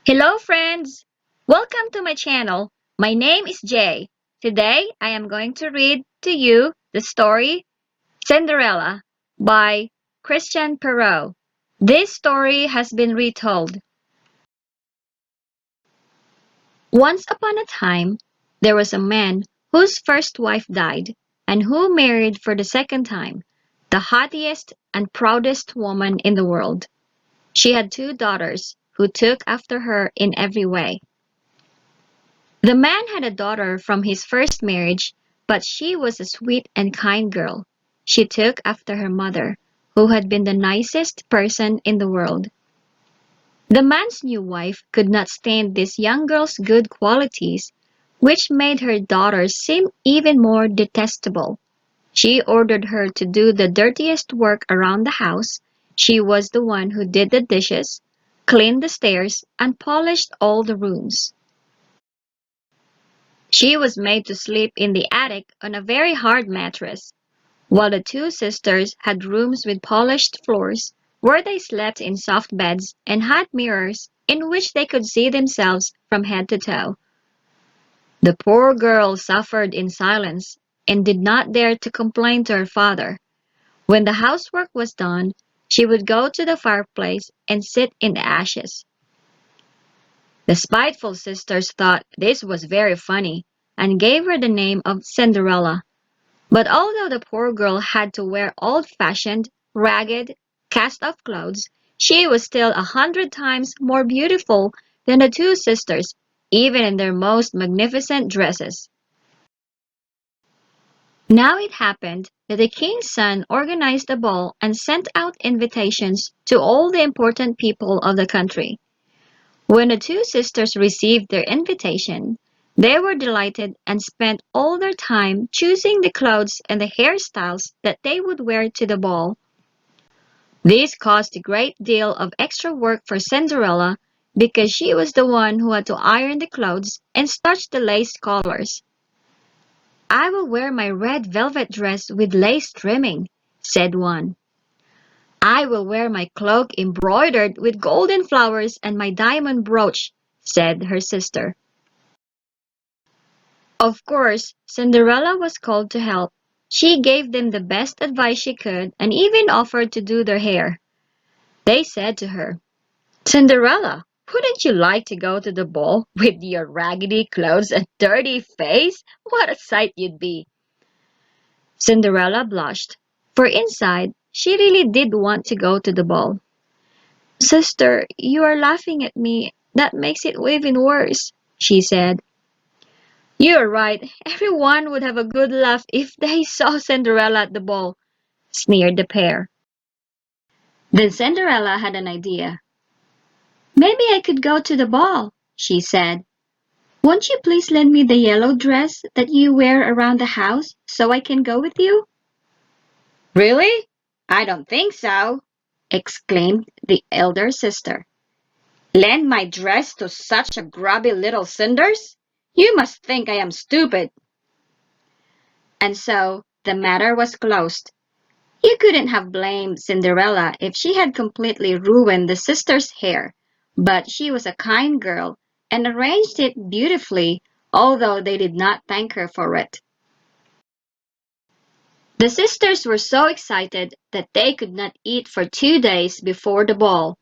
Hello friends! Welcome to my channel. My name is Jay. Today I am going to read to you the story Cinderella by Christian Perrault. This story has been retold. Once upon a time, there was a man whose first wife died and who married for the second time, the haughtiest and proudest woman in the world. She had two daughters who took after her in every way. The man had a daughter from his first marriage, but she was a sweet and kind girl. She took after her mother, who had been the nicest person in the world. The man's new wife could not stand this young girl's good qualities, which made her daughter seem even more detestable. She ordered her to do the dirtiest work around the house. She was the one who did the dishes, cleaned the stairs, and polished all the rooms. She was made to sleep in the attic on a very hard mattress, while the two sisters had rooms with polished floors, where they slept in soft beds and had mirrors in which they could see themselves from head to toe. The poor girl suffered in silence and did not dare to complain to her father. When the housework was done, she would go to the fireplace and sit in the ashes. The spiteful sisters thought this was very funny and gave her the name of Cinderella. But although the poor girl had to wear old-fashioned, ragged, cast-off clothes, she was still 100 times more beautiful than the two sisters, even in their most magnificent dresses. Now it happened that the king's son organized a ball and sent out invitations to all the important people of the country. When the two sisters received their invitation, they were delighted and spent all their time choosing the clothes and the hairstyles that they would wear to the ball. This caused a great deal of extra work for Cinderella because she was the one who had to iron the clothes and starch the lace collars. "I will wear my red velvet dress with lace trimming," said one. "I will wear my cloak embroidered with golden flowers and my diamond brooch," said her sister. Of course, Cinderella was called to help. She gave them the best advice she could and even offered to do their hair. They said to her, "Cinderella, wouldn't you like to go to the ball with your raggedy clothes and dirty face? What a sight you'd be!" Cinderella blushed, for inside she really did want to go to the ball. "Sister, you are laughing at me. That makes it even worse," she said. "You're right. Everyone would have a good laugh if they saw Cinderella at the ball," sneered the pair. Then Cinderella had an idea. "Maybe I could go to the ball," she said. "Won't you please lend me the yellow dress that you wear around the house so I can go with you?" "Really? I don't think so," exclaimed the elder sister. "Lend my dress to such a grubby little cinders? You must think I am stupid." And so the matter was closed. You couldn't have blamed Cinderella if she had completely ruined the sisters' hair, but she was a kind girl and arranged it beautifully, although they did not thank her for it. The sisters were so excited that they could not eat for 2 days before the ball.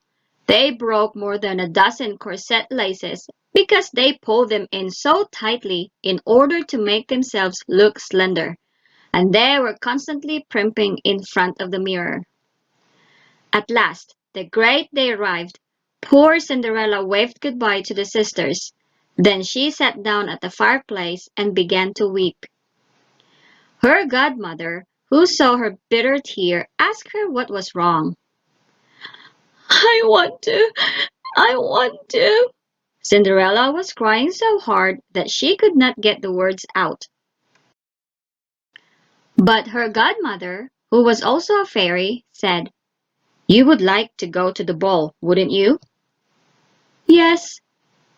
They broke more than a dozen corset laces because they pulled them in so tightly in order to make themselves look slender, and they were constantly primping in front of the mirror. At last, the great day arrived. Poor Cinderella waved goodbye to the sisters. Then she sat down at the fireplace and began to weep. Her godmother, who saw her bitter tear, asked her what was wrong. "I want to, I want to." Cinderella was crying so hard that she could not get the words out. But her godmother, who was also a fairy, said, "You would like to go to the ball, wouldn't you?" "Yes,"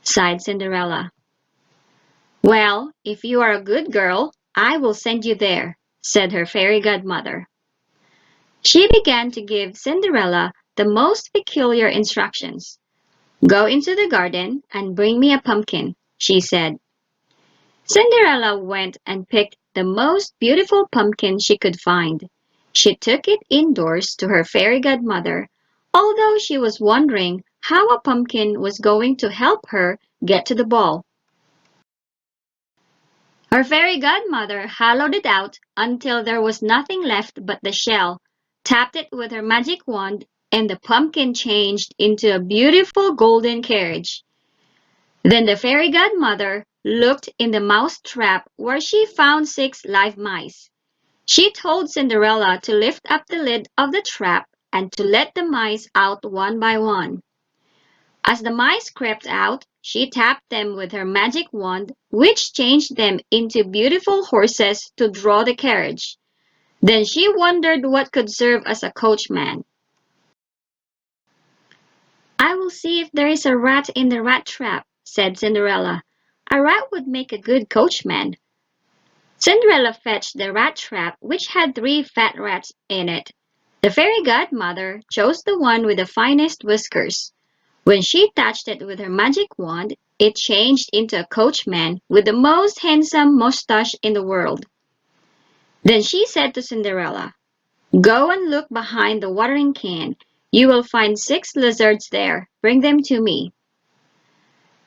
sighed Cinderella. "Well, if you are a good girl, I will send you there," said her fairy godmother. She began to give Cinderella the most peculiar instructions. "Go into the garden and bring me a pumpkin," she said. Cinderella went and picked the most beautiful pumpkin she could find. She took it indoors to her fairy godmother, although she was wondering how a pumpkin was going to help her get to the ball. Her fairy godmother hollowed it out until there was nothing left but the shell, tapped it with her magic wand, and the pumpkin changed into a beautiful golden carriage. Then the fairy godmother looked in the mouse trap where she found 6 live mice. She told Cinderella to lift up the lid of the trap and to let the mice out one by one. As the mice crept out, she tapped them with her magic wand, which changed them into beautiful horses to draw the carriage. Then she wondered what could serve as a coachman. "I will see if there is a rat in the rat trap," said Cinderella. "A rat would make a good coachman." Cinderella fetched the rat trap, which had 3 fat rats in it. The fairy godmother chose the one with the finest whiskers. When she touched it with her magic wand, it changed into a coachman with the most handsome mustache in the world. Then she said to Cinderella, "Go and look behind the watering can. You will find 6 lizards there. Bring them to me."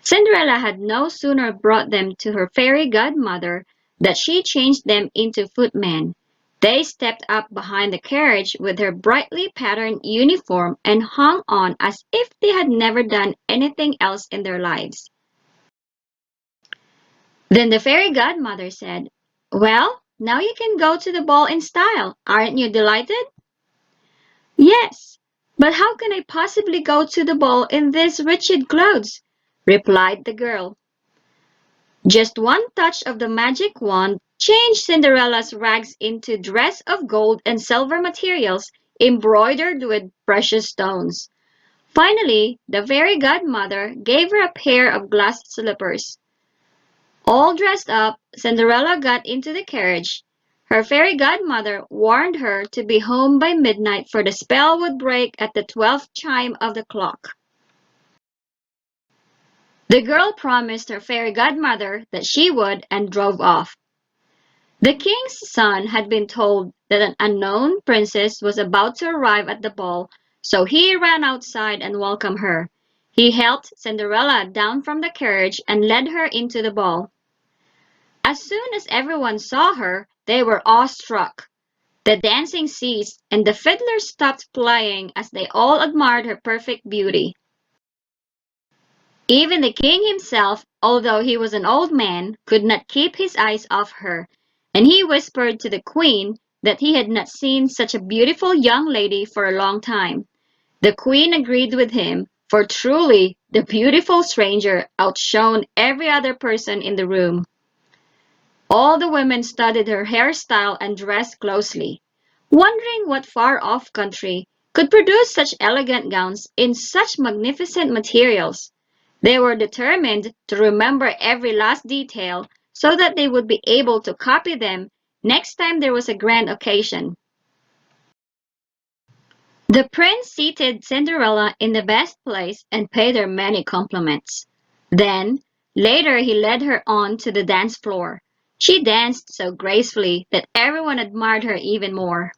Cinderella had no sooner brought them to her fairy godmother than she changed them into footmen. They stepped up behind the carriage with her brightly patterned uniform and hung on as if they had never done anything else in their lives. Then the fairy godmother said, "Well, now you can go to the ball in style. Aren't you delighted?" "Yes, but how can I possibly go to the ball in these wretched clothes?" replied the girl. Just one touch of the magic wand changed Cinderella's rags into dress of gold and silver materials embroidered with precious stones. Finally, the fairy godmother gave her a pair of glass slippers. All dressed up, Cinderella got into the carriage. Her fairy godmother warned her to be home by midnight, for the spell would break at the 12th chime of the clock. The girl promised her fairy godmother that she would and drove off. The king's son had been told that an unknown princess was about to arrive at the ball, so he ran outside and welcomed her. He helped Cinderella down from the carriage and led her into the ball. As soon as everyone saw her, they were awestruck. The dancing ceased, and the fiddlers stopped playing as they all admired her perfect beauty. Even the king himself, although he was an old man, could not keep his eyes off her, and he whispered to the queen that he had not seen such a beautiful young lady for a long time. The queen agreed with him, for truly the beautiful stranger outshone every other person in the room. All the women studied her hairstyle and dress closely, wondering what far-off country could produce such elegant gowns in such magnificent materials. They were determined to remember every last detail so that they would be able to copy them next time there was a grand occasion. The prince seated Cinderella in the best place and paid her many compliments. Then, later he led her on to the dance floor. She danced so gracefully that everyone admired her even more.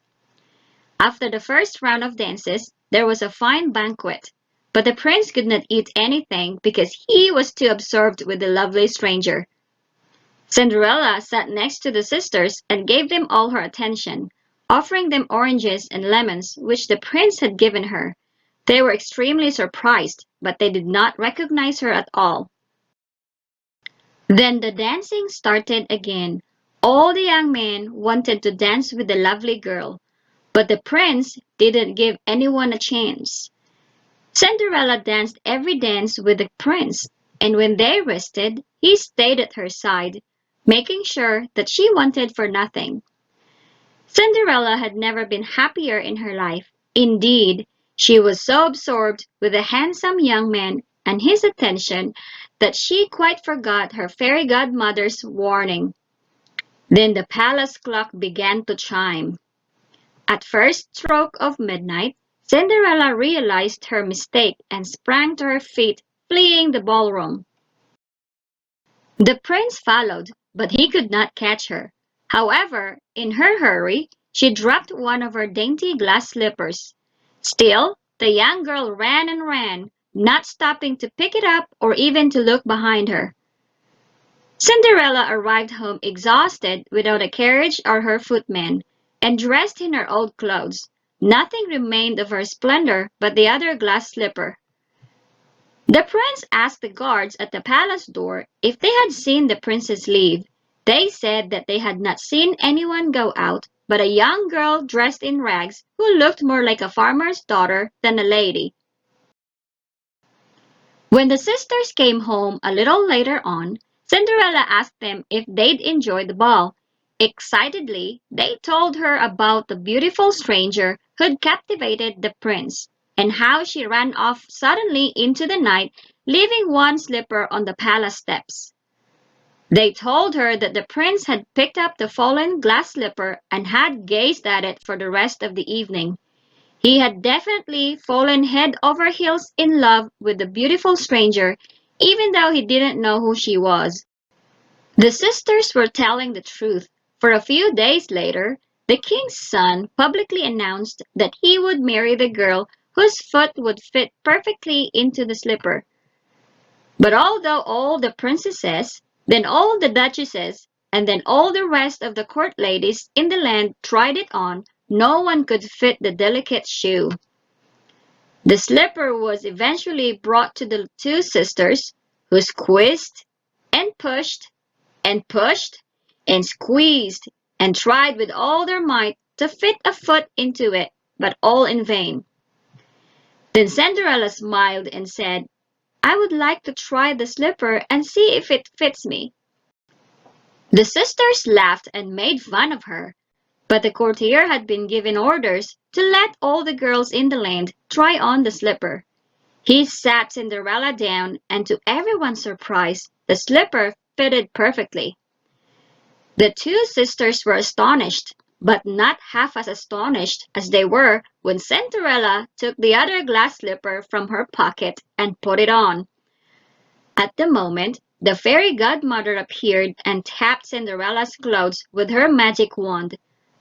After the first round of dances, there was a fine banquet, but the prince could not eat anything because he was too absorbed with the lovely stranger. Cinderella sat next to the sisters and gave them all her attention, offering them oranges and lemons which the prince had given her. They were extremely surprised, but they did not recognize her at all. Then the dancing started again. All the young men wanted to dance with the lovely girl, but the prince didn't give anyone a chance. Cinderella danced every dance with the prince, and when they rested, he stayed at her side, making sure that she wanted for nothing. Cinderella had never been happier in her life. Indeed, she was so absorbed with the handsome young man and his attention that she quite forgot her fairy godmother's warning. Then the palace clock began to chime. At first stroke of midnight, Cinderella realized her mistake and sprang to her feet fleeing the ballroom. The prince followed, but he could not catch her. However, in her hurry, she dropped one of her dainty glass slippers. Still, the young girl ran and ran, not stopping to pick it up or even to look behind her. Cinderella arrived home exhausted without a carriage or her footman, and dressed in her old clothes. Nothing remained of her splendor but the other glass slipper. The prince asked the guards at the palace door if they had seen the princess leave. They said that they had not seen anyone go out, but a young girl dressed in rags who looked more like a farmer's daughter than a lady. When the sisters came home a little later on, Cinderella asked them if they'd enjoyed the ball. Excitedly, they told her about the beautiful stranger who'd captivated the prince, and how she ran off suddenly into the night, leaving one slipper on the palace steps. They told her that the prince had picked up the fallen glass slipper and had gazed at it for the rest of the evening. He had definitely fallen head over heels in love with the beautiful stranger, even though he didn't know who she was. The sisters were telling the truth, for a few days later, the king's son publicly announced that he would marry the girl whose foot would fit perfectly into the slipper. But although all the princesses, then all the duchesses, and then all the rest of the court ladies in the land tried it on, no one could fit the delicate shoe. The slipper was eventually brought to the two sisters, who squeezed and pushed and pushed and squeezed and tried with all their might to fit a foot into it, but all in vain. Then Cinderella smiled and said, "I would like to try the slipper and see if it fits me." The sisters laughed and made fun of her, but the courtier had been given orders to let all the girls in the land try on the slipper. He sat Cinderella down, and to everyone's surprise, the slipper fitted perfectly. The two sisters were astonished, but not half as astonished as they were when Cinderella took the other glass slipper from her pocket and put it on. At the moment, the fairy godmother appeared and tapped Cinderella's clothes with her magic wand.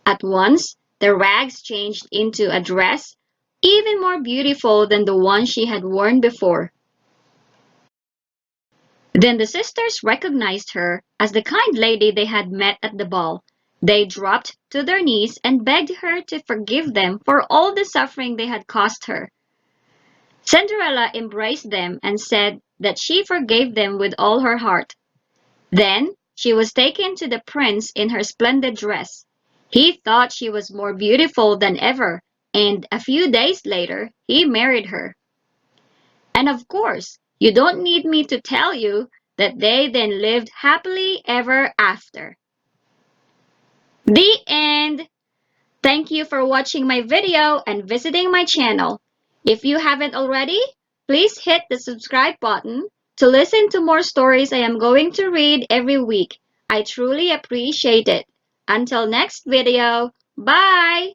At once, the rags changed into a dress even more beautiful than the one she had worn before. Then the sisters recognized her as the kind lady they had met at the ball. They dropped to their knees and begged her to forgive them for all the suffering they had caused her. Cinderella embraced them and said that she forgave them with all her heart. Then she was taken to the prince in her splendid dress. He thought she was more beautiful than ever, and a few days later he married her. And of course, you don't need me to tell you that they then lived happily ever after. The end! Thank you for watching my video and visiting my channel. If you haven't already, please hit the subscribe button to listen to more stories I am going to read every week. I truly appreciate it. Until next video, bye!